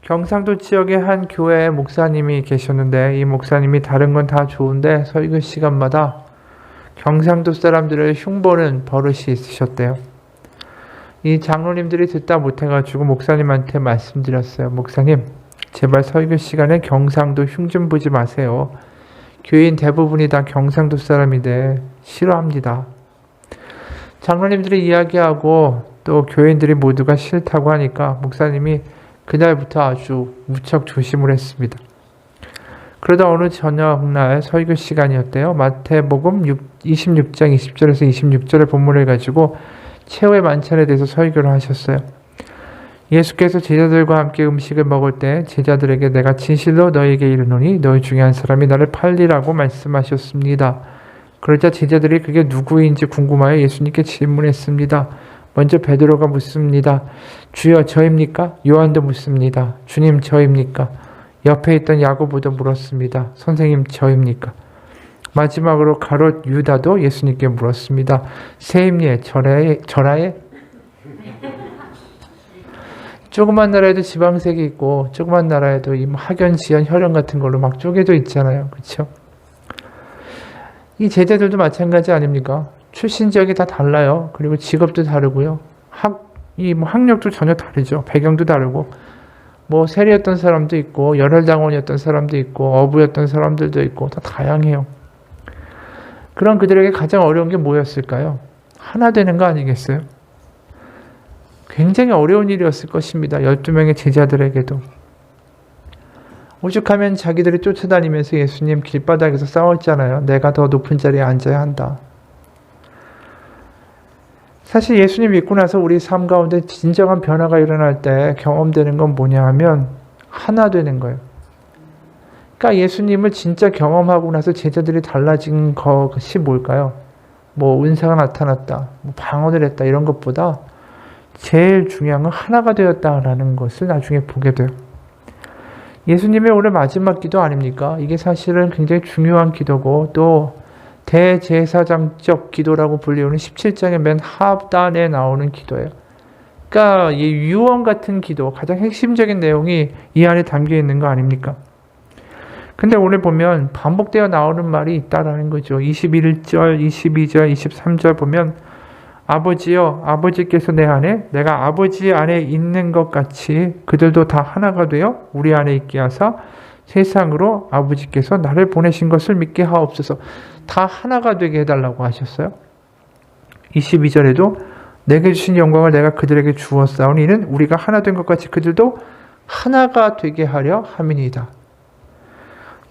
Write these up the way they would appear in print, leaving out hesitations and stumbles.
경상도 지역의 한 교회에 목사님이 계셨는데 이 목사님이 다른 건 다 좋은데 설교 시간마다 경상도 사람들을 흉보는 버릇이 있으셨대요. 이 장로님들이 듣다 못해가지고 목사님한테 말씀드렸어요. 목사님, 제발 설교 시간에 경상도 흉 좀 보지 마세요. 교인 대부분이 다 경상도 사람인데 싫어합니다. 장로님들이 이야기하고 또 교인들이 모두가 싫다고 하니까 목사님이 그날부터 아주 무척 조심을 했습니다. 그러다 어느 저녁날 설교 시간이었대요. 마태복음 26장 20절에서 26절의 본문을 가지고 최후의 만찬에 대해서 설교를 하셨어요. 예수께서 제자들과 함께 음식을 먹을 때 제자들에게 내가 진실로 너희에게 이르노니 너희 중에 한 사람이 나를 팔리라고 말씀하셨습니다. 그러자 제자들이 그게 누구인지 궁금하여 예수님께 질문했습니다. 먼저 베드로가 묻습니다. 주여 저입니까? 요한도 묻습니다. 주님 저입니까? 옆에 있던 야고보도 물었습니다. 선생님 저입니까? 마지막으로 가롯 유다도 예수님께 물었습니다. 세임예 저라에? 조그만 나라에도 지방색이 있고 조그만 나라에도 이 학연, 지연, 혈연 같은 걸로 막 쪼개져 있잖아요. 그렇죠? 이 제자들도 마찬가지 아닙니까? 출신 지역이 다 달라요. 그리고 직업도 다르고요. 학력도 전혀 다르죠. 배경도 다르고 세리였던 사람도 있고 열혈당원이었던 사람도 있고 어부였던 사람들도 있고 다 다양해요. 그런 그들에게 가장 어려운 게 뭐였을까요? 하나 되는 거 아니겠어요? 굉장히 어려운 일이었을 것입니다. 12명의 제자들에게도. 오죽하면 자기들이 쫓아다니면서 예수님 길바닥에서 싸웠잖아요. 내가 더 높은 자리에 앉아야 한다. 사실 예수님 믿고 나서 우리 삶 가운데 진정한 변화가 일어날 때 경험되는 건 뭐냐 하면 하나 되는 거예요. 그러니까 예수님을 진짜 경험하고 나서 제자들이 달라진 것이 뭘까요? 은사가 나타났다, 방언을 했다 이런 것보다 제일 중요한 건 하나가 되었다라는 것을 나중에 보게 돼요. 예수님의 올해 마지막 기도 아닙니까? 이게 사실은 굉장히 중요한 기도고 또 대제사장적 기도라고 불리우는 17장의 맨 하단에 나오는 기도예요. 그러니까 이 유언 같은 기도, 가장 핵심적인 내용이 이 안에 담겨 있는 거 아닙니까? 근데 오늘 보면 반복되어 나오는 말이 있다라는 거죠. 21절, 22절, 23절 보면 아버지여, 아버지께서 내 안에, 내가 아버지 안에 있는 것 같이 그들도 다 하나가 되어 우리 안에 있게 하사 세상으로 아버지께서 나를 보내신 것을 믿게 하옵소서. 다 하나가 되게 해달라고 하셨어요. 22절에도 내게 주신 영광을 내가 그들에게 주었사오니 이는 우리가 하나 된 것 같이 그들도 하나가 되게 하려 함이니이다.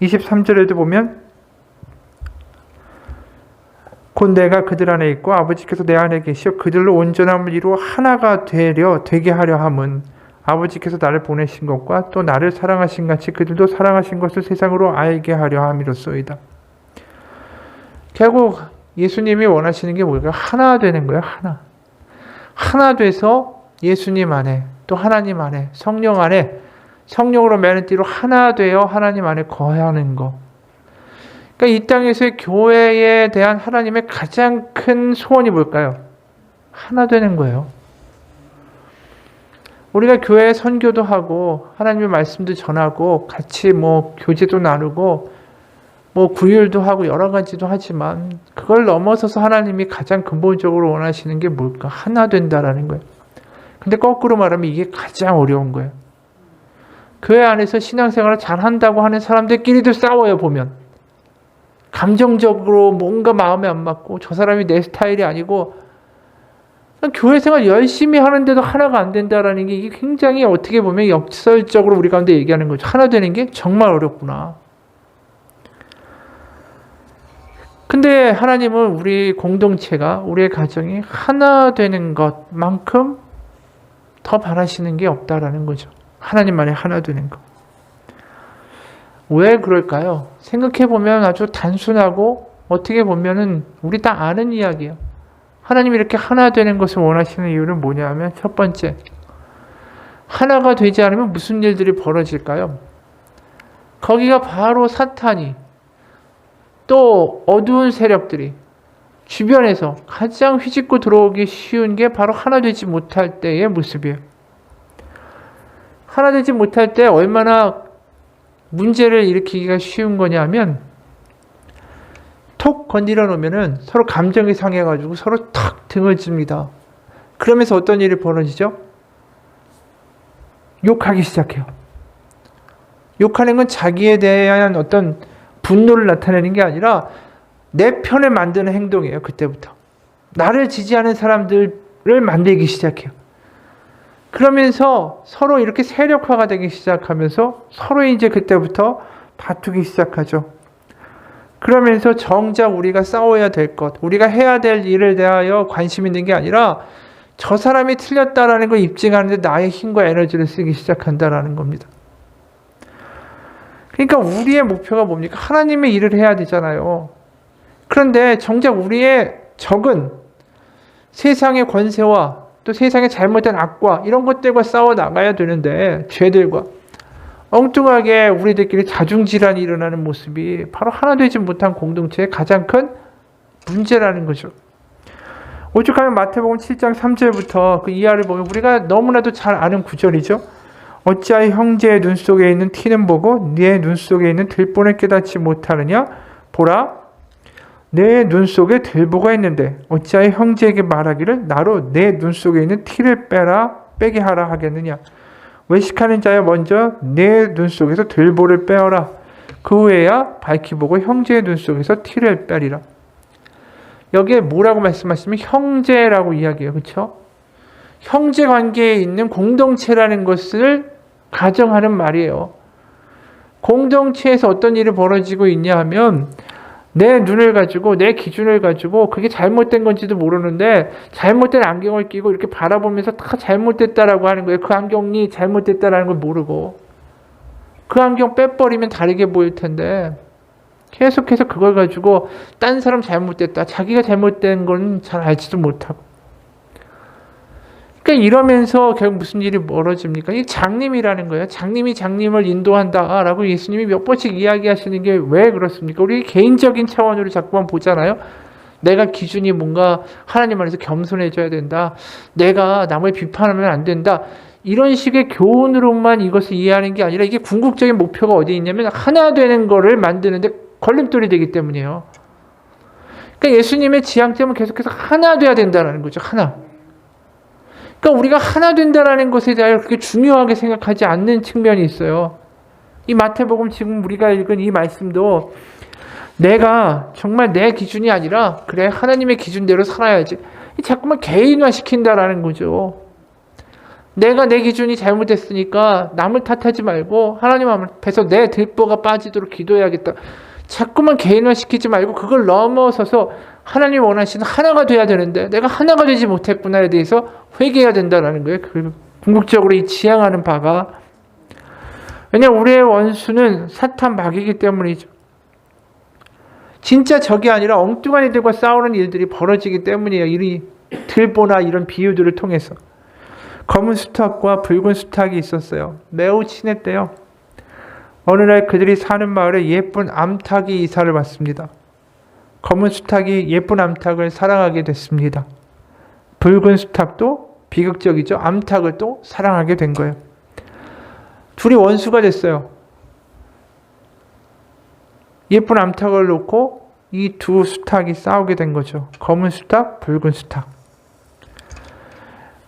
23절에도 보면 곧 내가 그들 안에 있고 아버지께서 내 안에 계시어 그들로 온전함을 이루어 하나가 되게 하려 함은 아버지께서 나를 보내신 것과 또 나를 사랑하신 같이 그들도 사랑하신 것을 세상으로 알게 하려 함이로소이다. 결국 예수님이 원하시는 게 뭘까요? 하나 되는 거예요. 하나 돼서 예수님 안에 또 하나님 안에 성령 안에 성령으로 매는 띠로 하나 되어 하나님 안에 거하는 거. 그러니까 이 땅에서의 교회에 대한 하나님의 가장 큰 소원이 뭘까요? 하나 되는 거예요. 우리가 교회에 선교도 하고 하나님의 말씀도 전하고 같이 교제도 나누고 구휼도 하고 여러 가지도 하지만 그걸 넘어서서 하나님이 가장 근본적으로 원하시는 게 뭘까? 하나 된다라는 거예요. 근데 거꾸로 말하면 이게 가장 어려운 거예요. 교회 안에서 신앙생활을 잘한다고 하는 사람들끼리도 싸워요. 보면 감정적으로 뭔가 마음에 안 맞고 저 사람이 내 스타일이 아니고 교회 생활 열심히 하는데도 하나가 안 된다라는 게 이게 굉장히 어떻게 보면 역설적으로 우리 가운데 얘기하는 거죠. 하나 되는 게 정말 어렵구나. 근데 하나님은 우리 공동체가 우리의 가정이 하나 되는 것만큼 더 바라시는 게 없다라는 거죠. 하나님만의 하나 되는 것. 왜 그럴까요? 생각해보면 아주 단순하고 어떻게 보면은 우리 다 아는 이야기예요. 하나님이 이렇게 하나 되는 것을 원하시는 이유는 뭐냐면 첫 번째, 하나가 되지 않으면 무슨 일들이 벌어질까요? 거기가 바로 사탄이 또 어두운 세력들이 주변에서 가장 휘짓고 들어오기 쉬운 게 바로 하나 되지 못할 때의 모습이에요. 하나 되지 못할 때 얼마나 문제를 일으키기가 쉬운 거냐면 톡 건드려 놓으면은 서로 감정이 상해가지고 서로 탁 등을 칩니다. 그러면서 어떤 일이 벌어지죠? 욕하기 시작해요. 욕하는 건 자기에 대한 어떤 분노를 나타내는 게 아니라 내 편을 만드는 행동이에요. 그때부터. 나를 지지하는 사람들을 만들기 시작해요. 그러면서 서로 이렇게 세력화가 되기 시작하면서 서로 이제 그때부터 다투기 시작하죠. 그러면서 정작 우리가 싸워야 될 것, 우리가 해야 될 일에 대하여 관심 있는 게 아니라 저 사람이 틀렸다라는 걸 입증하는데 나의 힘과 에너지를 쓰기 시작한다라는 겁니다. 그러니까 우리의 목표가 뭡니까? 하나님의 일을 해야 되잖아요. 그런데 정작 우리의 적은 세상의 권세와 또 세상의 잘못된 악과 이런 것들과 싸워 나가야 되는데 죄들과 엉뚱하게 우리들끼리 자중질환이 일어나는 모습이 바로 하나 되지 못한 공동체의 가장 큰 문제라는 거죠. 오죽하면 마태복음 7장 3절부터 그 이하를 보면 우리가 너무나도 잘 아는 구절이죠. 어찌하여 형제의 눈 속에 있는 티는 보고 네 눈 속에 있는 들보는 깨닫지 못하느냐? 보라, 내 눈 속에 들보가 있는데 어찌하여 형제에게 말하기를 나로 내 눈 속에 있는 티를 빼게 하라 하겠느냐? 외식하는 자여 먼저 내 눈 속에서 들보를 빼어라. 그 후에야 밝히 보고 형제의 눈 속에서 티를 빼리라. 여기에 뭐라고 말씀하시면 형제라고 이야기해요. 그렇죠? 형제 관계에 있는 공동체라는 것을 가정하는 말이에요. 공동체에서 어떤 일이 벌어지고 있냐 하면 내 눈을 가지고 내 기준을 가지고 그게 잘못된 건지도 모르는데 잘못된 안경을 끼고 이렇게 바라보면서 다 잘못됐다라고 하는 거예요. 그 안경이 잘못됐다라는 걸 모르고 그 안경 빼버리면 다르게 보일 텐데 계속해서 그걸 가지고 딴 사람 잘못됐다, 자기가 잘못된 건 잘 알지도 못하고 그러니까 이러면서 결국 무슨 일이 벌어집니까? 이 장님이라는 거예요. 장님이 장님을 인도한다라고 예수님이 몇 번씩 이야기하시는 게 왜 그렇습니까? 우리 개인적인 차원으로 자꾸만 보잖아요. 내가 기준이 뭔가 하나님 안에서 겸손해져야 된다. 내가 남을 비판하면 안 된다. 이런 식의 교훈으로만 이것을 이해하는 게 아니라 이게 궁극적인 목표가 어디에 있냐면 하나 되는 거를 만드는데 걸림돌이 되기 때문이에요. 그러니까 예수님의 지향점은 계속해서 하나 돼야 된다는 거죠. 하나. 그러니까 우리가 하나 된다라는 것에 대하여 그렇게 중요하게 생각하지 않는 측면이 있어요. 이 마태복음 지금 우리가 읽은 이 말씀도 내가 정말 내 기준이 아니라 그래 하나님의 기준대로 살아야지. 자꾸만 개인화시킨다라는 거죠. 내가 내 기준이 잘못됐으니까 남을 탓하지 말고 하나님 앞에서 내 들보가 빠지도록 기도해야겠다. 자꾸만 개인화시키지 말고 그걸 넘어서서 하나님이 원하시는 하나가 돼야 되는데 내가 하나가 되지 못했구나에 대해서 회개해야 된다는 거예요. 궁극적으로 이 지향하는 바가. 왜냐하면 우리의 원수는 사탄 마귀이기 때문이죠. 진짜 적이 아니라 엉뚱한 이들과 싸우는 일들이 벌어지기 때문이에요. 이 들보나 이런 비유들을 통해서. 검은 수탉과 붉은 수탉이 있었어요. 매우 친했대요. 어느 날 그들이 사는 마을에 예쁜 암탉이 이사를 왔습니다. 검은 수탉이 예쁜 암탉을 사랑하게 됐습니다. 붉은 수탉도 비극적이죠. 암탉을 또 사랑하게 된 거예요. 둘이 원수가 됐어요. 예쁜 암탉을 놓고 이 두 수탉이 싸우게 된 거죠. 검은 수탉, 붉은 수탉.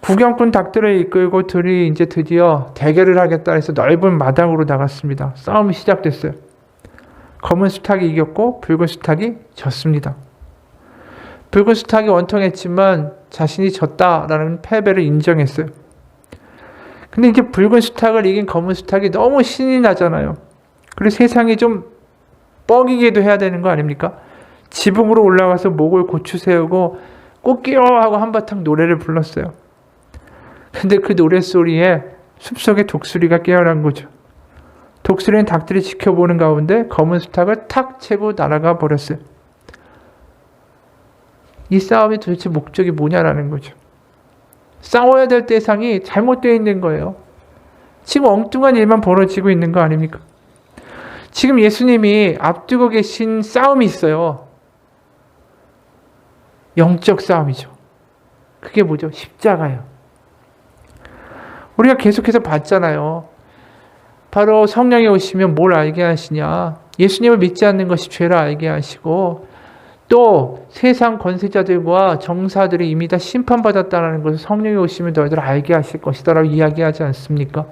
구경꾼 닭들을 이끌고 둘이 이제 드디어 대결을 하겠다 해서 넓은 마당으로 나갔습니다. 싸움이 시작됐어요. 검은 수탉이 이겼고 붉은 수탉이 졌습니다. 붉은 수탉이 원통했지만 자신이 졌다라는 패배를 인정했어요. 근데 이제 붉은 수탉을 이긴 검은 수탉이 너무 신이 나잖아요. 그리고 세상이 좀 뻐기게도 해야 되는 거 아닙니까? 지붕으로 올라가서 목을 고추 세우고 꽃기요 하고 한바탕 노래를 불렀어요. 근데 그 노랫소리에 숲속에 독수리가 깨어난 거죠. 독수리는 닭들이 지켜보는 가운데 검은 수탉을 탁 채고 날아가 버렸어요. 이 싸움이 도대체 목적이 뭐냐라는 거죠. 싸워야 될 대상이 잘못되어 있는 거예요. 지금 엉뚱한 일만 벌어지고 있는 거 아닙니까? 지금 예수님이 앞두고 계신 싸움이 있어요. 영적 싸움이죠. 그게 뭐죠? 십자가예요. 우리가 계속해서 봤잖아요. 바로 성령이 오시면 뭘 알게 하시냐? 예수님을 믿지 않는 것이 죄를 알게 하시고 또 세상 권세자들과 정사들이 이미 다 심판받았다는 것을 성령이 오시면 너희들 알게 하실 것이다 라고 이야기하지 않습니까?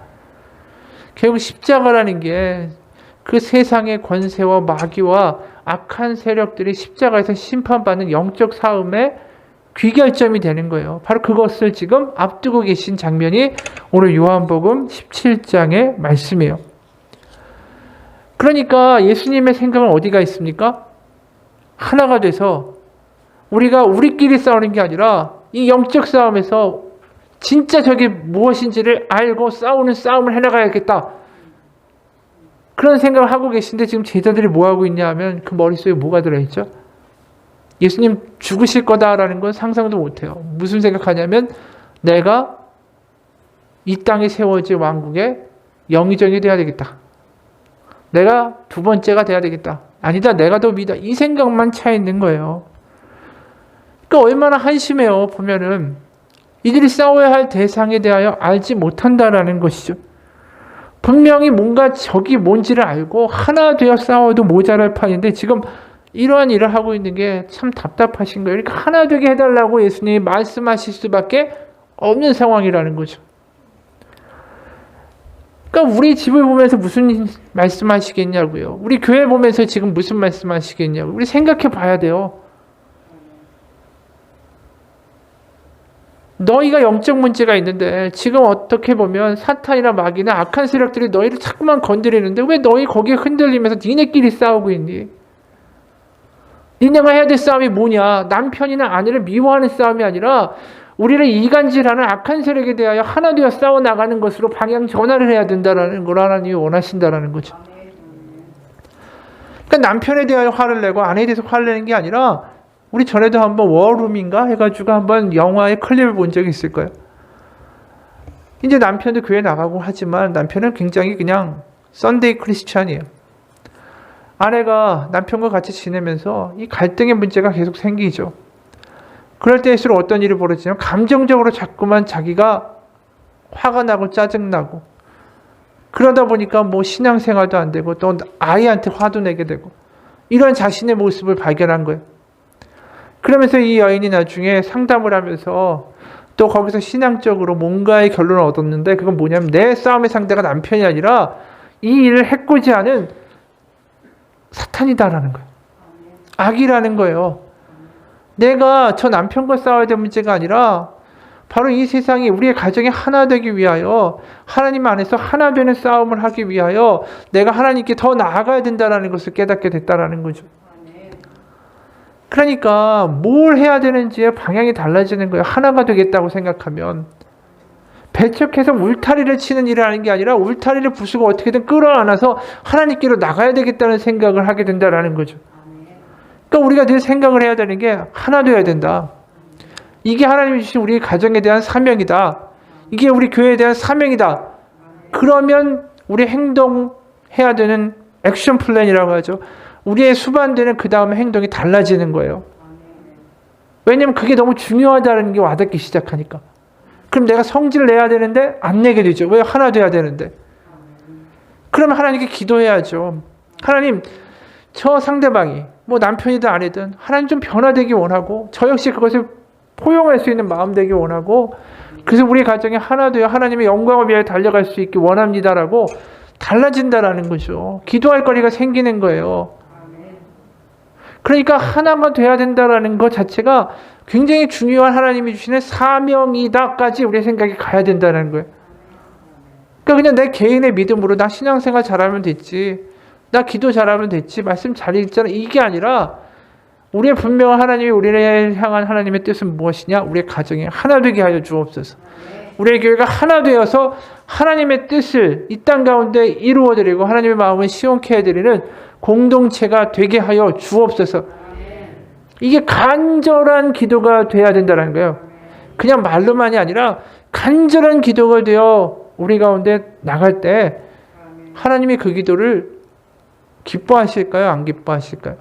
결국 십자가라는 게 그 세상의 권세와 마귀와 악한 세력들이 십자가에서 심판받는 영적 싸움의 귀결점이 되는 거예요. 바로 그것을 지금 앞두고 계신 장면이 오늘 요한복음 17장의 말씀이에요. 그러니까 예수님의 생각은 어디가 있습니까? 하나가 돼서 우리가 우리끼리 싸우는 게 아니라 이 영적 싸움에서 진짜 저게 무엇인지를 알고 싸우는 싸움을 해나가야겠다. 그런 생각을 하고 계신데 지금 제자들이 뭐 하고 있냐 하면 그 머릿속에 뭐가 들어있죠? 예수님 죽으실 거다라는 건 상상도 못해요. 무슨 생각하냐면 내가 이 땅에 세워질 왕국의 영의정이 돼야 되겠다. 내가 두 번째가 돼야 되겠다. 아니다, 내가 더 위다. 이 생각만 차 있는 거예요. 그러니까 얼마나 한심해요. 보면은 이들이 싸워야 할 대상에 대하여 알지 못한다라는 것이죠. 분명히 뭔가 적이 뭔지를 알고 하나 되어 싸워도 모자랄 판인데 지금 이러한 일을 하고 있는 게 참 답답하신 거예요. 그러니까 하나 되게 해달라고 예수님이 말씀하실 수밖에 없는 상황이라는 거죠. 그러니까 우리 집을 보면서 무슨 말씀하시겠냐고요. 우리 교회 보면서 지금 무슨 말씀하시겠냐고. 우리 생각해 봐야 돼요. 너희가 영적 문제가 있는데 지금 어떻게 보면 사탄이나 마귀나 악한 세력들이 너희를 자꾸만 건드리는데 왜 너희 거기에 흔들리면서 니네끼리 싸우고 있니? 니네가 해야 될 싸움이 뭐냐? 남편이나 아내를 미워하는 싸움이 아니라 우리를 이간질하는 악한 세력에 대하여 하나 되어 싸워나가는 것으로 방향 전환을 해야 된다는 걸 하나님이 원하신다는 거죠. 그러니까 남편에 대하여 화를 내고 아내에 대해서 화를 내는 게 아니라 우리 전에도 한번 워룸인가 해가지고 한번 영화의 클립을 본 적이 있을 거예요. 이제 남편도 교회 나가고 하지만 남편은 굉장히 그냥 썬데이 크리스찬이에요. 아내가 남편과 같이 지내면서 이 갈등의 문제가 계속 생기죠. 그럴 때일수록 어떤 일이 벌어지냐면 감정적으로 자꾸만 자기가 화가 나고 짜증나고 그러다 보니까 뭐 신앙생활도 안 되고 또 아이한테 화도 내게 되고 이런 자신의 모습을 발견한 거예요. 그러면서 이 여인이 나중에 상담을 하면서 또 거기서 신앙적으로 뭔가의 결론을 얻었는데 그건 뭐냐면 내 싸움의 상대가 남편이 아니라 이 일을 해코지하는 사탄이다라는 거예요. 악이라는 거예요. 내가 저 남편과 싸워야 될 문제가 아니라 바로 이 세상이 우리의 가정이 하나 되기 위하여 하나님 안에서 하나 되는 싸움을 하기 위하여 내가 하나님께 더 나아가야 된다는 것을 깨닫게 됐다라는 거죠. 그러니까 뭘 해야 되는지의 방향이 달라지는 거예요. 하나가 되겠다고 생각하면. 배척해서 울타리를 치는 일을 하는 게 아니라 울타리를 부수고 어떻게든 끌어안아서 하나님께로 나가야 되겠다는 생각을 하게 된다는 거죠. 그러니까 우리가 늘 생각을 해야 되는 게 하나 되어야 된다. 이게 하나님이 주신 우리 가정에 대한 사명이다. 이게 우리 교회에 대한 사명이다. 그러면 우리 행동해야 되는 액션 플랜이라고 하죠. 우리의 수반되는 그 다음에 행동이 달라지는 거예요. 왜냐면 그게 너무 중요하다는 게 와닿기 시작하니까. 그럼 내가 성질을 내야 되는데 안 내게 되죠. 왜? 하나 돼야 되는데. 그러면 하나님께 기도해야죠. 하나님, 저 상대방이 뭐 남편이든 아내든 하나님 좀 변화되기 원하고 저 역시 그것을 포용할 수 있는 마음 되기 원하고 그래서 우리 가정이 하나 되어 하나님의 영광을 위하여 달려갈 수 있기 원합니다라고 달라진다라는 거죠. 기도할 거리가 생기는 거예요. 그러니까 하나가 돼야 된다라는 것 자체가 굉장히 중요한 하나님이 주시는 사명이다까지 우리의 생각이 가야 된다는 거예요. 그러니까 그냥 내 개인의 믿음으로 나 신앙생활 잘하면 됐지, 나 기도 잘하면 됐지, 말씀 잘 읽잖아, 이게 아니라 우리의 분명한 하나님이 우리를 향한 하나님의 뜻은 무엇이냐? 우리의 가정이 하나 되게 하여 주옵소서. 우리의 교회가 하나 되어서 하나님의 뜻을 이 땅 가운데 이루어드리고 하나님의 마음을 시원케 해드리는 공동체가 되게 하여 주옵소서. 이게 간절한 기도가 돼야 된다는 거예요. 그냥 말로만이 아니라 간절한 기도가 되어 우리 가운데 나갈 때 하나님이 그 기도를 기뻐하실까요? 안 기뻐하실까요?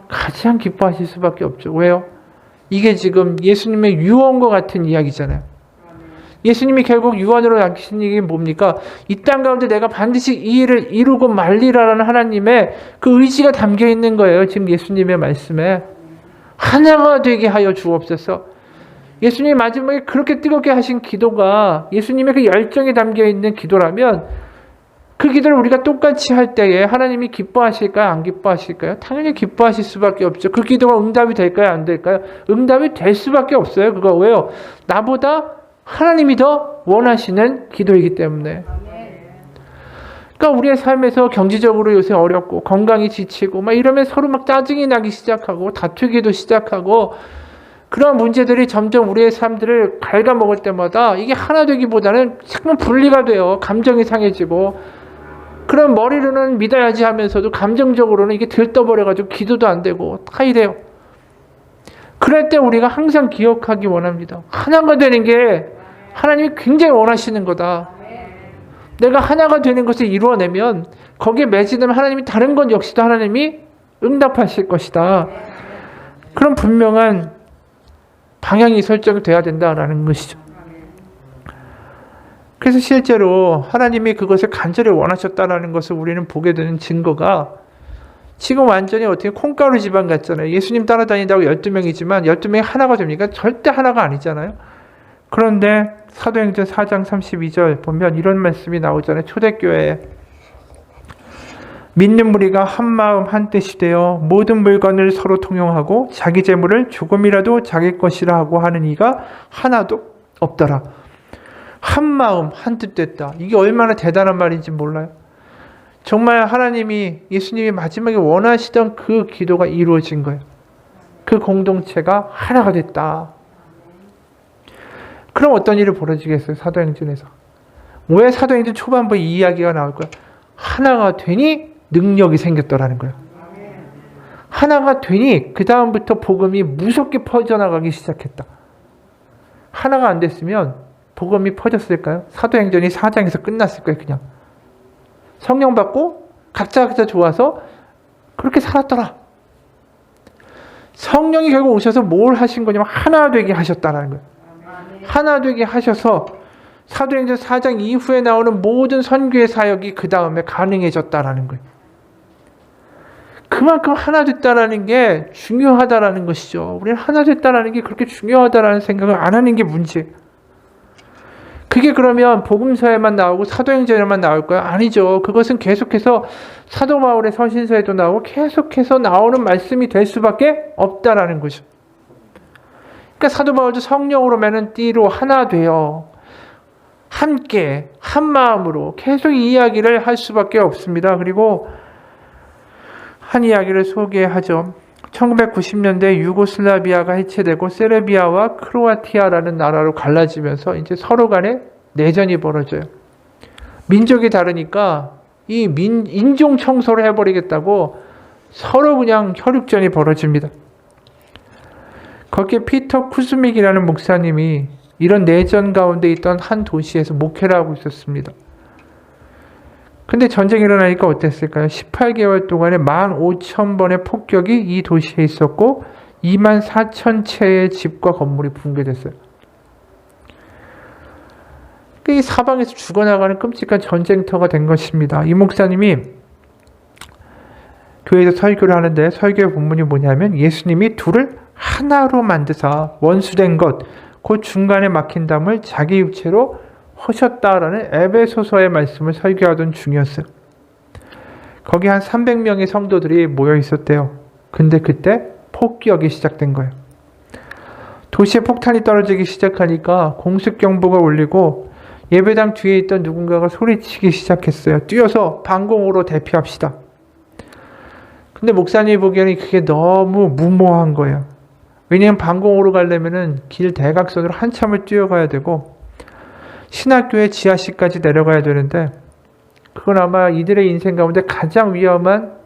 가장 기뻐하실 수밖에 없죠. 왜요? 이게 지금 예수님의 유언과 같은 이야기잖아요. 예수님이 결국 유언으로 남기신 얘기 뭡니까? 이 땅 가운데 내가 반드시 이 일을 이루고 말리라라는 하나님의 그 의지가 담겨 있는 거예요. 지금 예수님의 말씀에. 하나가 되게 하여 주옵소서. 예수님이 마지막에 그렇게 뜨겁게 하신 기도가 예수님의 그 열정이 담겨 있는 기도라면 그 기도를 우리가 똑같이 할 때에 하나님이 기뻐하실까요? 안 기뻐하실까요? 당연히 기뻐하실 수밖에 없죠. 그 기도가 응답이 될까요? 안 될까요? 응답이 될 수밖에 없어요. 그거 왜요? 나보다 하나님이 더 원하시는 기도이기 때문에. 그러니까 우리의 삶에서 경제적으로 요새 어렵고 건강이 지치고 막 이러면 서로 막 짜증이 나기 시작하고 다투기도 시작하고 그런 문제들이 점점 우리의 삶들을 갉아먹을 때마다 이게 하나 되기보다는 자꾸만 분리가 돼요. 감정이 상해지고 그런 머리로는 믿어야지 하면서도 감정적으로는 이게 들떠버려가지고 기도도 안 되고 다 이래요. 그럴 때 우리가 항상 기억하기 원합니다. 하나가 되는 게 하나님이 굉장히 원하시는 거다. 내가 하나가 되는 것을 이루어내면 거기에 매진되면 하나님이 다른 것 역시도 하나님이 응답하실 것이다. 그런 분명한 방향이 설정이 돼야 된다라는 것이죠. 그래서 실제로 하나님이 그것을 간절히 원하셨다라는 것을 우리는 보게 되는 증거가 지금 완전히 어떻게 콩가루 집안 같잖아요. 예수님 따라다닌다고 12명이지만 12명이 하나가 됩니까? 절대 하나가 아니잖아요. 그런데 사도행전 4장 32절 보면 이런 말씀이 나오잖아요. 초대교회에 믿는 무리가 한 마음 한 뜻이 되어 모든 물건을 서로 통용하고 자기 재물을 조금이라도 자기 것이라 하고 하는 이가 하나도 없더라. 한 마음 한 뜻 됐다. 이게 얼마나 대단한 말인지 몰라요. 정말 하나님이 예수님이 마지막에 원하시던 그 기도가 이루어진 거예요. 그 공동체가 하나가 됐다. 그럼 어떤 일이 벌어지겠어요? 사도행전에서. 왜 사도행전 초반부에 이 이야기가 나올 거야? 하나가 되니 능력이 생겼더라는 거예요. 하나가 되니 그 다음부터 복음이 무섭게 퍼져나가기 시작했다. 하나가 안 됐으면 복음이 퍼졌을까요? 사도행전이 4장에서 끝났을 거예요. 그냥 성령 받고 각자 좋아서 그렇게 살았더라. 성령이 결국 오셔서 뭘 하신 거냐면 하나 되게 하셨다는 거예요. 하나 되게 하셔서 사도행전 4장 이후에 나오는 모든 선교의 사역이 그 다음에 가능해졌다라는 거예요. 그만큼 하나 됐다라는 게 중요하다라는 것이죠. 우리는 하나 됐다라는 게 그렇게 중요하다라는 생각을 안 하는 게 문제예요. 그게 그러면 복음서에만 나오고 사도행전에만 나올 거야? 아니죠. 그것은 계속해서 사도 바울의 서신서에도 나오고 계속해서 나오는 말씀이 될 수밖에 없다라는 거죠. 그러니까 사도 바울도 성령으로 매는 띠로 하나 되어 함께 한 마음으로 계속 이 이야기를 할 수밖에 없습니다. 그리고 한 이야기를 소개하죠. 1990년대 유고슬라비아가 해체되고 세르비아와 크로아티아라는 나라로 갈라지면서 이제 서로 간에 내전이 벌어져요. 민족이 다르니까 이 인종 청소를 해버리겠다고 서로 그냥 혈육전이 벌어집니다. 거기에 피터 쿠스믹이라는 목사님이 이런 내전 가운데 있던 한 도시에서 목회를 하고 있었습니다. 근데 전쟁이 일어나니까 어땠을까요? 18개월 동안에 15,000번의 폭격이 이 도시에 있었고 24,000채의 집과 건물이 붕괴됐어요. 이 사방에서 죽어나가는 끔찍한 전쟁터가 된 것입니다. 이 목사님이 교회에서 설교를 하는데 설교의 본문이 뭐냐면 예수님이 둘을 하나로 만드사 원수된 것, 그 중간에 막힌 담을 자기 육체로 하셨다라는 에베소서의 말씀을 설교하던 중이었어요. 거기 한 300명의 성도들이 모여 있었대요. 근데 그때 폭격이 시작된 거예요. 도시에 폭탄이 떨어지기 시작하니까 공습경보가 울리고 예배당 뒤에 있던 누군가가 소리치기 시작했어요. 뛰어서 방공호로 대피합시다. 근데 목사님이 보기에는 그게 너무 무모한 거예요. 왜냐하면 방공호로 가려면은 길 대각선으로 한참을 뛰어가야 되고 신학교의 지하실까지 내려가야 되는데 그건 아마 이들의 인생 가운데 가장 위험한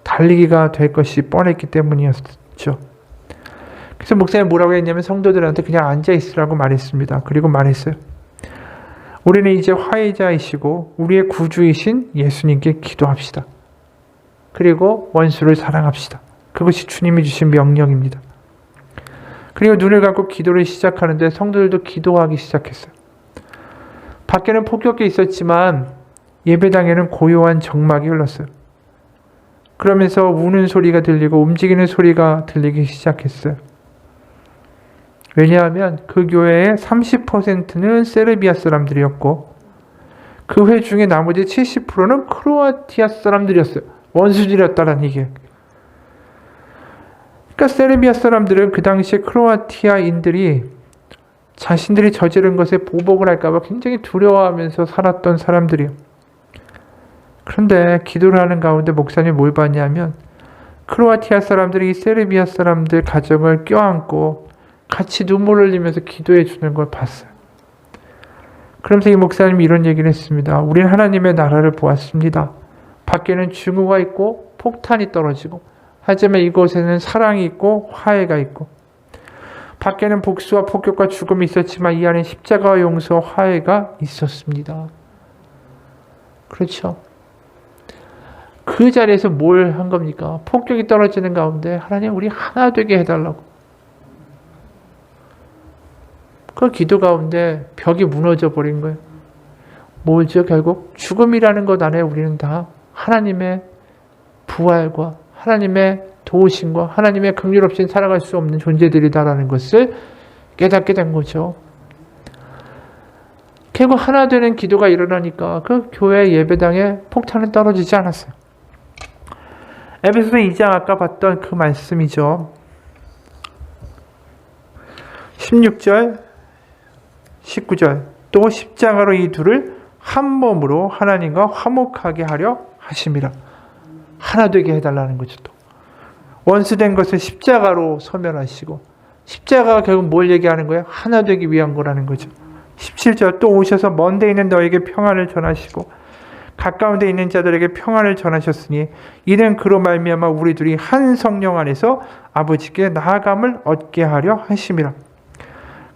달리기가 될 것이 뻔했기 때문이었죠. 그래서 목사님이 뭐라고 했냐면 성도들한테 그냥 앉아있으라고 말했습니다. 그리고 말했어요. 우리는 이제 화해자이시고 우리의 구주이신 예수님께 기도합시다. 그리고 원수를 사랑합시다. 그것이 주님이 주신 명령입니다. 그리고 눈을 감고 기도를 시작하는데 성도들도 기도하기 시작했어요. 밖에는 폭격이 있었지만 예배당에는 고요한 정막이 흘렀어요. 그러면서 우는 소리가 들리고 움직이는 소리가 들리기 시작했어요. 왜냐하면 그 교회의 30%는 세르비아 사람들이었고 그 회 중에 나머지 70%는 크로아티아 사람들이었어요. 원수들이었다는 얘기예요. 그러니까 세르비아 사람들은 그 당시에 크로아티아인들이 자신들이 저지른 것에 보복을 할까봐 굉장히 두려워하면서 살았던 사람들이에요. 그런데 기도를 하는 가운데 목사님이 뭘 봤냐면 크로아티아 사람들이 이 세르비아 사람들 가정을 껴안고 같이 눈물을 흘리면서 기도해 주는 걸 봤어요. 그러면서 이 목사님이 이런 얘기를 했습니다. 우리는 하나님의 나라를 보았습니다. 밖에는 증오가 있고 폭탄이 떨어지고 하지만 이곳에는 사랑이 있고 화해가 있고 밖에는 복수와 폭격과 죽음이 있었지만 이 안에 십자가와 용서와 화해가 있었습니다. 그렇죠. 그 자리에서 뭘 한 겁니까? 폭격이 떨어지는 가운데 하나님 우리 하나 되게 해달라고. 그 기도 가운데 벽이 무너져 버린 거예요. 뭐죠? 결국 죽음이라는 것 안에 우리는 다 하나님의 부활과 하나님의 도우심과 하나님의 긍휼 없이는 살아갈 수 없는 존재들이다라는 것을 깨닫게 된 거죠. 결국 하나 되는 기도가 일어나니까 그 교회 예배당에 폭탄은 떨어지지 않았어요. 에베소서 2장 아까 봤던 그 말씀이죠. 16절 19절 또 십자가로 이 둘을 한 몸으로 하나님과 화목하게 하려 하심이라. 하나 되게 해달라는 거죠. 또 원수된 것을 십자가로 소멸하시고 십자가가 결국 뭘 얘기하는 거예요? 하나 되기 위한 거라는 거죠. 17절 또 오셔서 먼 데 있는 너에게 평안을 전하시고 가까운 데 있는 자들에게 평안을 전하셨으니 이는 그로 말미암아 우리 둘이 한 성령 안에서 아버지께 나아감을 얻게 하려 하심이라.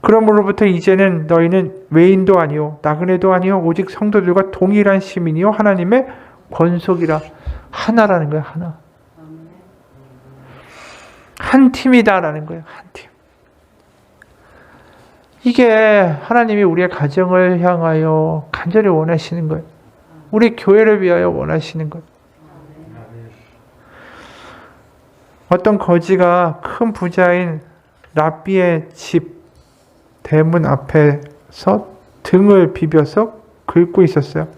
그러므로부터 이제는 너희는 외인도 아니요 나그네도 아니요 오직 성도들과 동일한 시민이요 하나님의 권속이라. 하나라는 거예요. 하나. 한 팀이다라는 거예요. 한 팀. 이게 하나님이 우리의 가정을 향하여 간절히 원하시는 거예요. 우리 교회를 위하여 원하시는 거예요. 어떤 거지가 큰 부자인 랍비의 집 대문 앞에서 등을 비벼서 긁고 있었어요.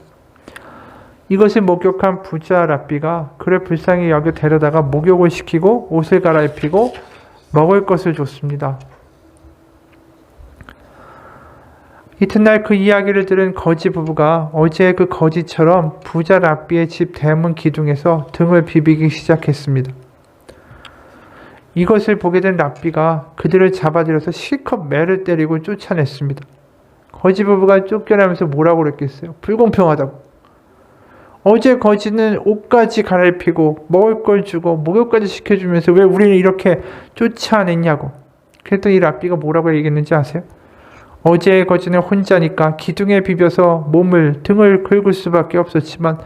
이것을 목격한 부자 랍비가 그를 불쌍히 여겨 데려다가 목욕을 시키고 옷을 갈아입히고 먹을 것을 줬습니다. 이튿날 그 이야기를 들은 거지 부부가 어제 그 거지처럼 부자 랍비의 집 대문 기둥에서 등을 비비기 시작했습니다. 이것을 보게 된 랍비가 그들을 잡아들여서 실컷 매를 때리고 쫓아냈습니다. 거지 부부가 쫓겨나면서 뭐라고 그랬겠어요? 불공평하다고. 어제 거지는 옷까지 갈아입히고 먹을 걸 주고 목욕까지 시켜주면서 왜 우리는 이렇게 쫓아냈냐고. 그랬더니 이 랍비가 뭐라고 얘기했는지 아세요? 어제 거지는 혼자니까 기둥에 비벼서 등을 긁을 수밖에 없었지만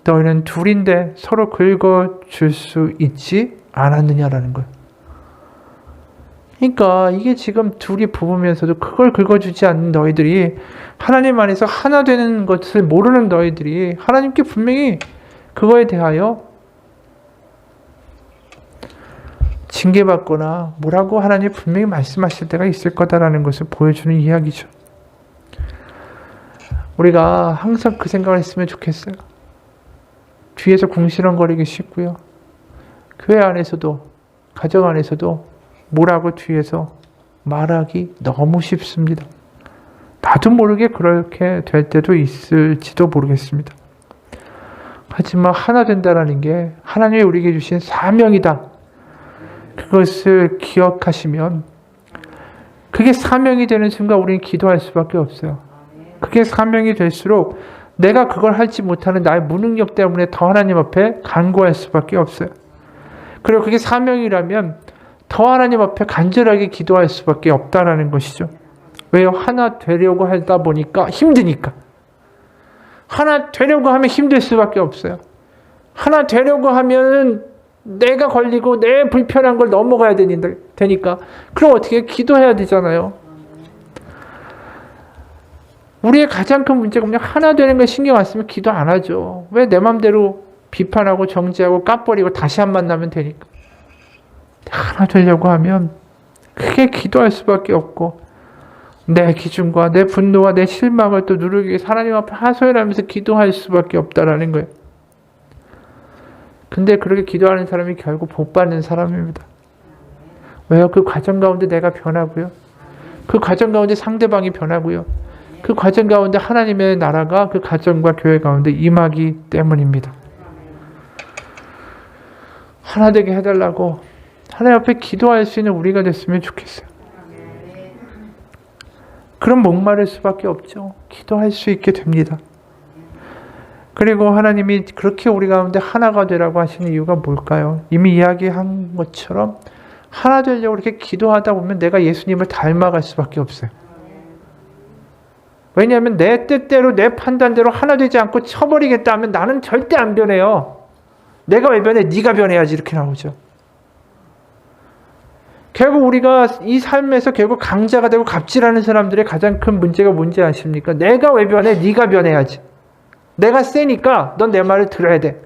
너희는 둘인데 서로 긁어줄 수 있지 않았느냐라는 거예요. 그러니까 이게 지금 둘이 부부면서도 그걸 긁어주지 않는 너희들이 하나님 안에서 하나 되는 것을 모르는 너희들이 하나님께 분명히 그거에 대하여 징계받거나 뭐라고 하나님 분명히 말씀하실 때가 있을 거다라는 것을 보여주는 이야기죠. 우리가 항상 그 생각을 했으면 좋겠어요. 뒤에서 궁시렁거리기 쉽고요. 교회 안에서도 가정 안에서도 뭐라고 뒤에서 말하기 너무 쉽습니다. 나도 모르게 그렇게 될 때도 있을지도 모르겠습니다. 하지만 하나 된다는 게 하나님이 우리에게 주신 사명이다. 그것을 기억하시면 그게 사명이 되는 순간 우리는 기도할 수밖에 없어요. 그게 사명이 될수록 내가 그걸 하지 못하는 나의 무능력 때문에 더 하나님 앞에 간구할 수밖에 없어요. 그리고 그게 사명이라면 더 하나님 앞에 간절하게 기도할 수밖에 없다라는 것이죠. 왜요? 하나 되려고 하다 보니까 힘드니까. 하나 되려고 하면 힘들 수밖에 없어요. 하나 되려고 하면 내가 걸리고 내 불편한 걸 넘어가야 되니까. 그럼 어떻게 기도해야 되잖아요. 우리의 가장 큰 문제가 그냥 하나 되는 걸 신경 안 쓰면 기도 안 하죠. 왜 내 맘대로 비판하고 정죄하고 까버리고 다시 한 만나면 되니까. 하나 되려고 하면 크게 기도할 수밖에 없고 내 기준과 내 분노와 내 실망을 또 누르기 위해서 하나님 앞에 하소연하면서 기도할 수밖에 없다라는 거예요. 근데 그렇게 기도하는 사람이 결국 복 받는 사람입니다. 왜요? 그 과정 가운데 내가 변하고요. 그 과정 가운데 상대방이 변하고요. 그 과정 가운데 하나님의 나라가 그 가정과 교회 가운데 임하기 때문입니다. 하나 되게 해달라고 하나님 앞에 기도할 수 있는 우리가 됐으면 좋겠어요. 그럼 목마를 수밖에 없죠. 기도할 수 있게 됩니다. 그리고 하나님이 그렇게 우리 가운데 하나가 되라고 하시는 이유가 뭘까요? 이미 이야기한 것처럼 하나 되려고 이렇게 기도하다 보면 내가 예수님을 닮아갈 수밖에 없어요. 왜냐하면 내 뜻대로 내 판단대로 하나 되지 않고 쳐버리겠다 하면 나는 절대 안 변해요. 내가 왜 변해? 네가 변해야지 이렇게 나오죠. 결국 우리가 이 삶에서 결국 강자가 되고 갑질하는 사람들의 가장 큰 문제가 뭔지 아십니까? 내가 왜 변해? 네가 변해야지. 내가 세니까 넌 내 말을 들어야 돼.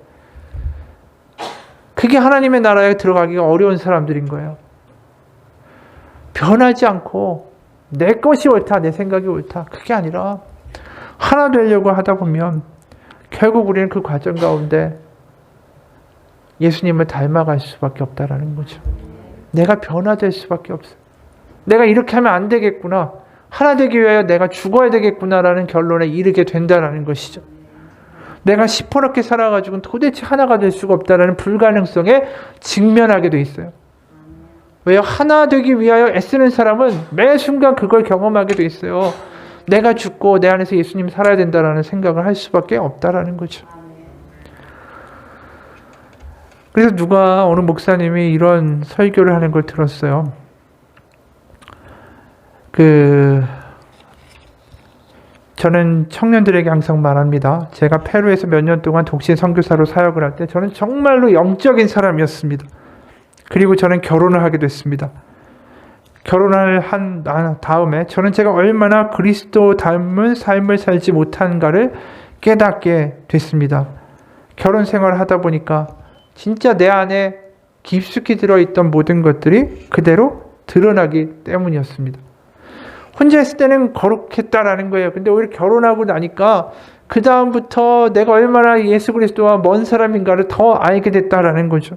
그게 하나님의 나라에 들어가기가 어려운 사람들인 거예요. 변하지 않고 내 것이 옳다, 내 생각이 옳다. 그게 아니라 하나 되려고 하다 보면 결국 우리는 그 과정 가운데 예수님을 닮아갈 수밖에 없다라는 거죠. 내가 변화될 수밖에 없어요. 내가 이렇게 하면 안 되겠구나. 하나 되기 위하여 내가 죽어야 되겠구나라는 결론에 이르게 된다라는 것이죠. 내가 시퍼렇게 살아가지고는 도대체 하나가 될 수가 없다라는 불가능성에 직면하게 돼 있어요. 왜요? 하나 되기 위하여 애쓰는 사람은 매 순간 그걸 경험하게 돼 있어요. 내가 죽고 내 안에서 예수님이 살아야 된다라는 생각을 할 수밖에 없다라는 거죠. 그래서 어느 목사님이 이런 설교를 하는 걸 들었어요. 저는 청년들에게 항상 말합니다. 제가 페루에서 몇 년 동안 독신 선교사로 사역을 할 때 저는 정말로 영적인 사람이었습니다. 그리고 저는 결혼을 하게 됐습니다. 결혼을 한 다음에 저는 제가 얼마나 그리스도 닮은 삶을 살지 못한가를 깨닫게 됐습니다. 결혼 생활을 하다 보니까 진짜 내 안에 깊숙이 들어있던 모든 것들이 그대로 드러나기 때문이었습니다. 혼자 있을 때는 거룩했다라는 거예요. 근데 오히려 결혼하고 나니까 그 다음부터 내가 얼마나 예수 그리스도와 먼 사람인가를 더 알게 됐다라는 거죠.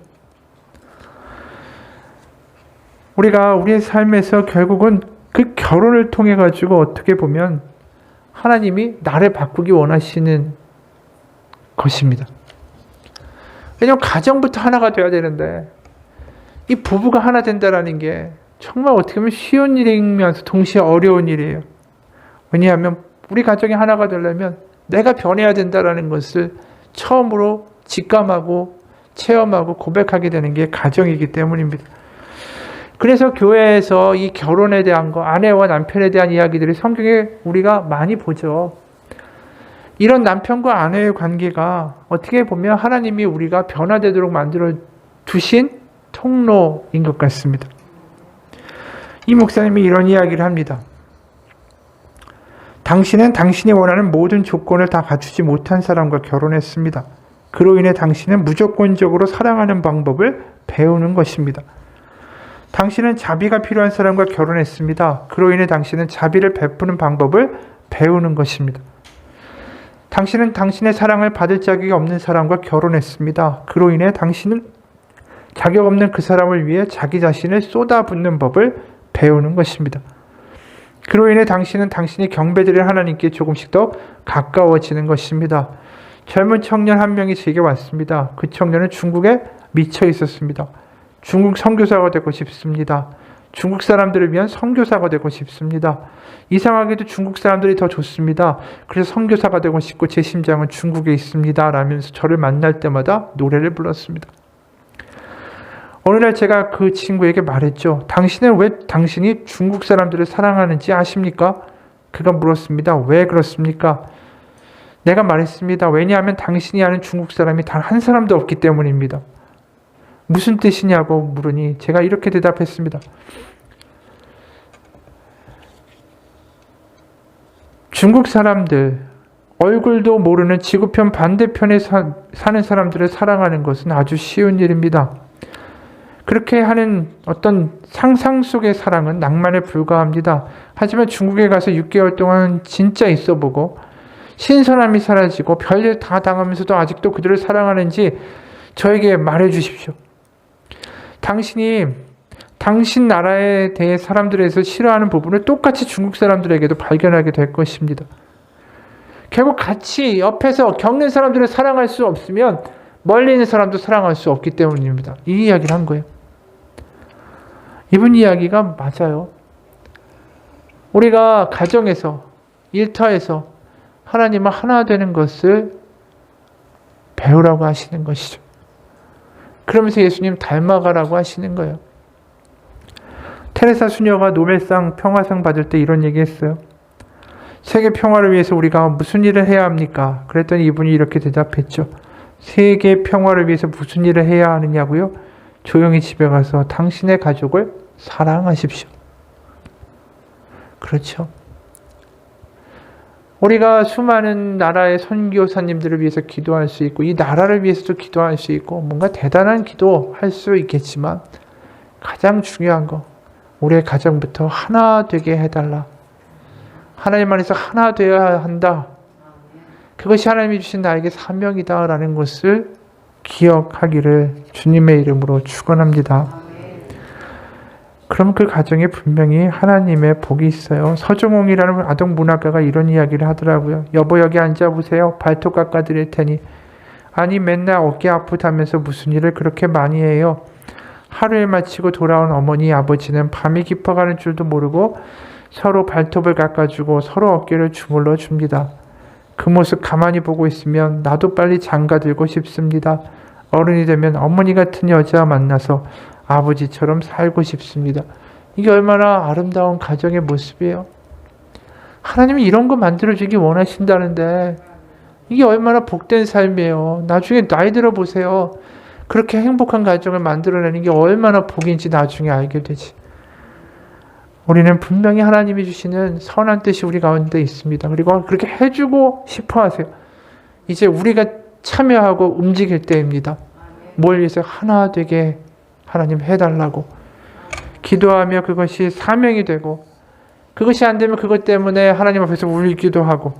우리가 우리의 삶에서 결국은 그 결혼을 통해 가지고 어떻게 보면 하나님이 나를 바꾸기 원하시는 것입니다. 왜냐하면 가정부터 하나가 돼야 되는데 이 부부가 하나 된다라는 게 정말 어떻게 보면 쉬운 일이면서 동시에 어려운 일이에요. 왜냐하면 우리 가정이 하나가 되려면 내가 변해야 된다라는 것을 처음으로 직감하고 체험하고 고백하게 되는 게 가정이기 때문입니다. 그래서 교회에서 이 결혼에 대한 거, 아내와 남편에 대한 이야기들이 성경에 우리가 많이 보죠. 이런 남편과 아내의 관계가 어떻게 보면 하나님이 우리가 변화되도록 만들어 두신 통로인 것 같습니다. 이 목사님이 이런 이야기를 합니다. 당신은 당신이 원하는 모든 조건을 다 갖추지 못한 사람과 결혼했습니다. 그로 인해 당신은 무조건적으로 사랑하는 방법을 배우는 것입니다. 당신은 자비가 필요한 사람과 결혼했습니다. 그로 인해 당신은 자비를 베푸는 방법을 배우는 것입니다. 당신은 당신의 사랑을 받을 자격이 없는 사람과 결혼했습니다. 그로 인해 당신은 자격 없는 그 사람을 위해 자기 자신을 쏟아붓는 법을 배우는 것입니다. 그로 인해 당신은 당신이 경배드릴 하나님께 조금씩 더 가까워지는 것입니다. 젊은 청년 한 명이 제게 왔습니다. 그 청년은 중국에 미쳐 있었습니다. 중국 선교사가 되고 싶습니다. 중국 사람들을 위한 선교사가 되고 싶습니다. 이상하게도 중국 사람들이 더 좋습니다. 그래서 선교사가 되고 싶고 제 심장은 중국에 있습니다. 라면서 저를 만날 때마다 노래를 불렀습니다. 어느 날 제가 그 친구에게 말했죠. 당신은 왜 당신이 중국 사람들을 사랑하는지 아십니까? 그가 물었습니다. 왜 그렇습니까? 내가 말했습니다. 왜냐하면 당신이 아는 중국 사람이 단 한 사람도 없기 때문입니다. 무슨 뜻이냐고 물으니 제가 이렇게 대답했습니다. 중국 사람들, 얼굴도 모르는 지구편 반대편에 사는 사람들을 사랑하는 것은 아주 쉬운 일입니다. 그렇게 하는 어떤 상상 속의 사랑은 낭만에 불과합니다. 하지만 중국에 가서 6개월 동안 진짜 있어보고 신선함이 사라지고 별일 다 당하면서도 아직도 그들을 사랑하는지 저에게 말해주십시오. 당신이 당신 나라에 대해 사람들에서 싫어하는 부분을 똑같이 중국 사람들에게도 발견하게 될 것입니다. 결국 같이 옆에서 겪는 사람들을 사랑할 수 없으면 멀리 있는 사람도 사랑할 수 없기 때문입니다. 이 이야기를 한 거예요. 이분 이야기가 맞아요. 우리가 가정에서, 일터에서 하나님과 하나 되는 것을 배우라고 하시는 것이죠. 그러면서 예수님 닮아가라고 하시는 거예요. 테레사 수녀가 노벨상 평화상 받을 때 이런 얘기 했어요. 세계 평화를 위해서 우리가 무슨 일을 해야 합니까? 그랬더니 이분이 이렇게 대답했죠. 세계 평화를 위해서 무슨 일을 해야 하느냐고요? 조용히 집에 가서 당신의 가족을 사랑하십시오. 그렇죠. 우리가 수많은 나라의 선교사님들을 위해서 기도할 수 있고 이 나라를 위해서도 기도할 수 있고 뭔가 대단한 기도할 수 있겠지만 가장 중요한 거 우리의 가정부터 하나 되게 해달라. 하나님 안에서 하나 되어야 한다. 그것이 하나님이 주신 나에게 사명이다 라는 것을 기억하기를 주님의 이름으로 축원합니다. 그럼 그 가정에 분명히 하나님의 복이 있어요. 서정홍이라는 아동 문학가가 이런 이야기를 하더라고요. 여보 여기 앉아보세요. 발톱 깎아드릴 테니. 아니 맨날 어깨 아프다면서 무슨 일을 그렇게 많이 해요. 하루에 마치고 돌아온 어머니 아버지는 밤이 깊어가는 줄도 모르고 서로 발톱을 깎아주고 서로 어깨를 주물러 줍니다. 그 모습 가만히 보고 있으면 나도 빨리 장가들고 싶습니다. 어른이 되면 어머니 같은 여자 만나서 아버지처럼 살고 싶습니다. 이게 얼마나 아름다운 가정의 모습이에요. 하나님이 이런 거 만들어주기 원하신다는데 이게 얼마나 복된 삶이에요. 나중에 나이 들어 보세요. 그렇게 행복한 가정을 만들어내는 게 얼마나 복인지 나중에 알게 되지. 우리는 분명히 하나님이 주시는 선한 뜻이 우리 가운데 있습니다. 그리고 그렇게 해주고 싶어 하세요. 이제 우리가 참여하고 움직일 때입니다. 뭘 위해서 하나 되게 하나님 해달라고 기도하며 그것이 사명이 되고 그것이 안 되면 그것 때문에 하나님 앞에서 울기도 하고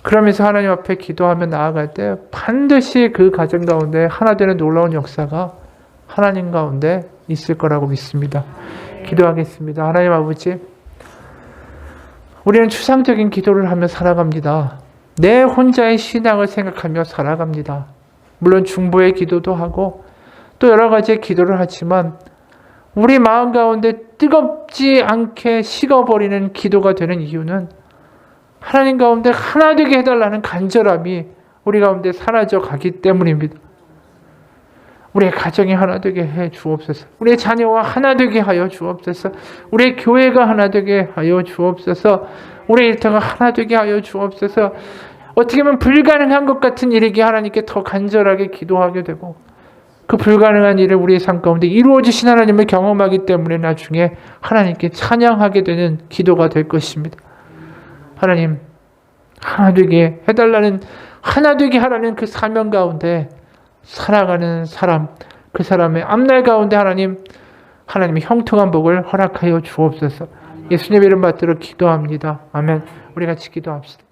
그러면서 하나님 앞에 기도하며 나아갈 때 반드시 그 가정 가운데 하나 되는 놀라운 역사가 하나님 가운데 있을 거라고 믿습니다. 기도하겠습니다. 하나님 아버지, 우리는 추상적인 기도를 하며 살아갑니다. 내 혼자의 신앙을 생각하며 살아갑니다. 물론 중보의 기도도 하고 또 여러 가지의 기도를 하지만 우리 마음 가운데 뜨겁지 않게 식어버리는 기도가 되는 이유는 하나님 가운데 하나 되게 해달라는 간절함이 우리 가운데 사라져 가기 때문입니다. 우리의 가정이 하나 되게 해 주옵소서. 우리의 자녀와 하나 되게 하여 주옵소서. 우리의 교회가 하나 되게 하여 주옵소서. 우리의 일터가 하나 되게 하여 주옵소서. 어떻게 보면 불가능한 것 같은 일이기에 하나님께 더 간절하게 기도하게 되고 그 불가능한 일을 우리의 삶 가운데 이루어지신 하나님을 경험하기 때문에 나중에 하나님께 찬양하게 되는 기도가 될 것입니다. 하나님, 하나 되게 해달라는, 하나 되게 하라는 그 사명 가운데 살아가는 사람, 그 사람의 앞날 가운데 하나님의 형통한 복을 허락하여 주옵소서. 예수님의 이름 받들어 기도합니다. 아멘. 우리 같이 기도합시다.